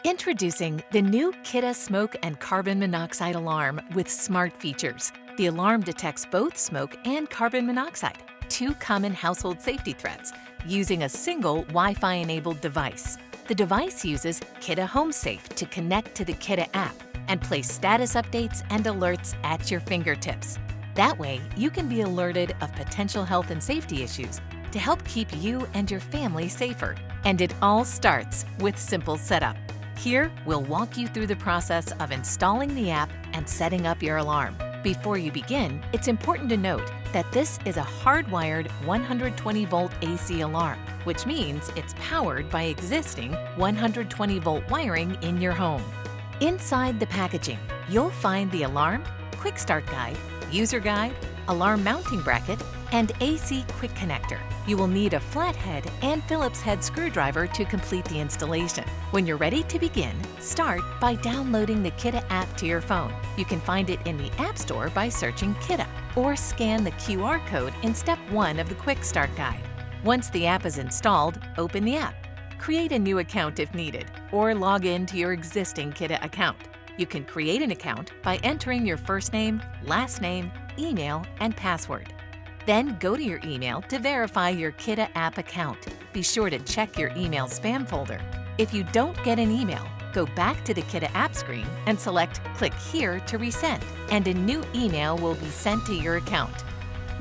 Introducing the new Kidde smoke and carbon monoxide alarm with smart features. The alarm detects both smoke and carbon monoxide, two common household safety threats, using a single Wi-Fi-enabled device. The device uses Kidde HomeSafe to connect to the Kidde app and place status updates and alerts at your fingertips. That way, you can be alerted of potential health and safety issues to help keep you and your family safer. And it all starts with simple setup. Here, we'll walk you through the process of installing the app and setting up your alarm. Before you begin, it's important to note that this is a hardwired 120-volt AC alarm, which means it's powered by existing 120-volt wiring in your home. Inside the packaging, you'll find the alarm, quick start guide, user guide, alarm mounting bracket, and AC quick connector. You will need a flathead and Phillips head screwdriver to complete the installation. When you're ready to begin, start by downloading the Kidde app to your phone. You can find it in the App Store by searching Kidde, or scan the QR code in Step 1 of the Quick Start Guide. Once the app is installed, open the app. Create a new account if needed, or log in to your existing Kidde account. You can create an account by entering your first name, last name, email, and password. Then go to your email to verify your Kidde app account. Be sure to check your email spam folder. If you don't get an email, go back to the Kidde app screen and select Click Here to resend, and a new email will be sent to your account.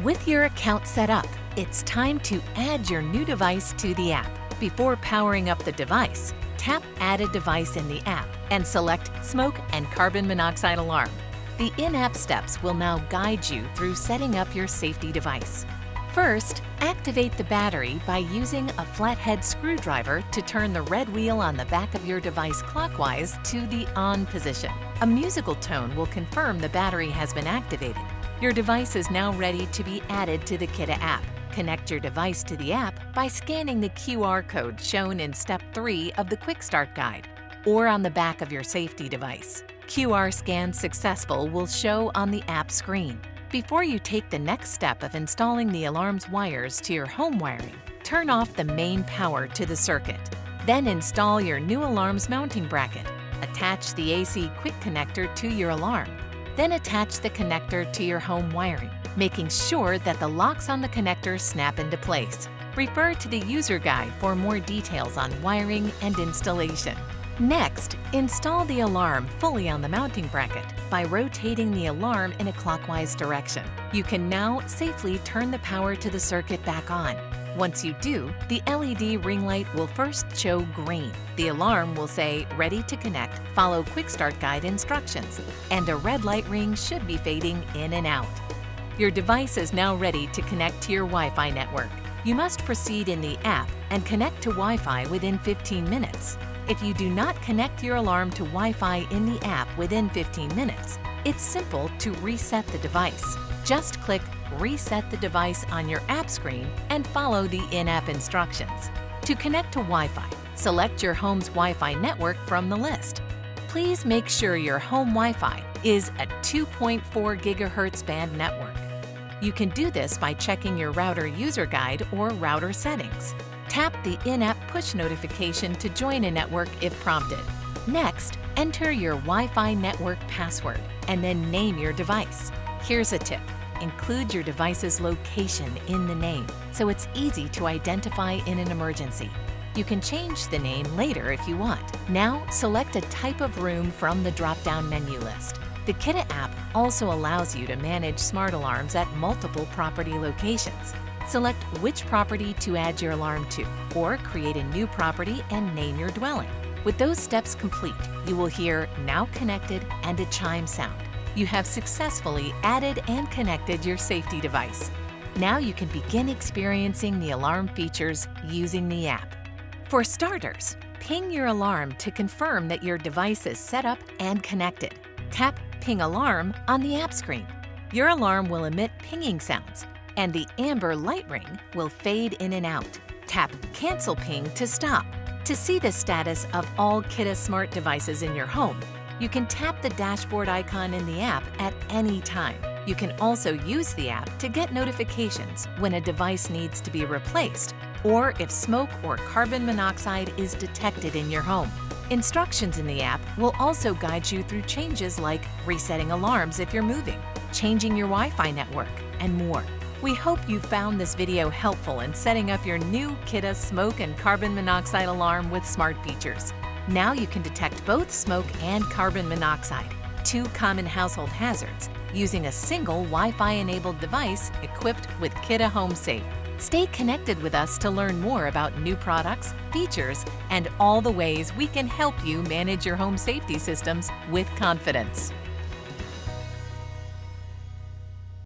With your account set up, it's time to add your new device to the app. Before powering up the device, tap Add a Device in the app and select Smoke and Carbon Monoxide Alarm. The in-app steps will now guide you through setting up your safety device. First, activate the battery by using a flathead screwdriver to turn the red wheel on the back of your device clockwise to the on position. A musical tone will confirm the battery has been activated. Your device is now ready to be added to the Kidde app. Connect your device to the app by scanning the QR code shown in Step 3 of the Quick Start Guide, or on the back of your safety device. QR Scan Successful will show on the app screen. Before you take the next step of installing the alarm's wires to your home wiring, turn off the main power to the circuit. Then install your new alarm's mounting bracket. Attach the AC quick connector to your alarm. Then attach the connector to your home wiring, making sure that the locks on the connector snap into place. Refer to the user guide for more details on wiring and installation. Next, install the alarm fully on the mounting bracket by rotating the alarm in a clockwise direction. You can now safely turn the power to the circuit back on. Once you do, the LED ring light will first show green. The alarm will say Ready to Connect, follow Quick Start Guide instructions, and a red light ring should be fading in and out. Your device is now ready to connect to your Wi-Fi network. You must proceed in the app and connect to Wi-Fi within 15 minutes. If you do not connect your alarm to Wi-Fi in the app within 15 minutes, it's simple to reset the device. Just click Reset the Device on your app screen and follow the in-app instructions. To connect to Wi-Fi, select your home's Wi-Fi network from the list. Please make sure your home Wi-Fi is a 2.4 GHz band network. You can do this by checking your router user guide or router settings. Tap the in-app push notification to join a network if prompted. Next, enter your Wi-Fi network password and then name your device. Here's a tip. Include your device's location in the name so it's easy to identify in an emergency. You can change the name later if you want. Now, select a type of room from the drop-down menu list. The Kidde app also allows you to manage smart alarms at multiple property locations. Select which property to add your alarm to, or create a new property and name your dwelling. With those steps complete, you will hear Now Connected and a chime sound. You have successfully added and connected your safety device. Now you can begin experiencing the alarm features using the app. For starters, ping your alarm to confirm that your device is set up and connected. Tap Ping Alarm on the app screen. Your alarm will emit pinging sounds, and the amber light ring will fade in and out. Tap Cancel Ping to stop. To see the status of all Kidde smart devices in your home, you can tap the dashboard icon in the app at any time. You can also use the app to get notifications when a device needs to be replaced or if smoke or carbon monoxide is detected in your home. Instructions in the app will also guide you through changes like resetting alarms if you're moving, changing your Wi-Fi network, and more. We hope you found this video helpful in setting up your new Kidde smoke and carbon monoxide alarm with smart features. Now you can detect both smoke and carbon monoxide, two common household hazards, using a single Wi-Fi-enabled device equipped with Kidde Home Safe. Stay connected with us to learn more about new products, features, and all the ways we can help you manage your home safety systems with confidence.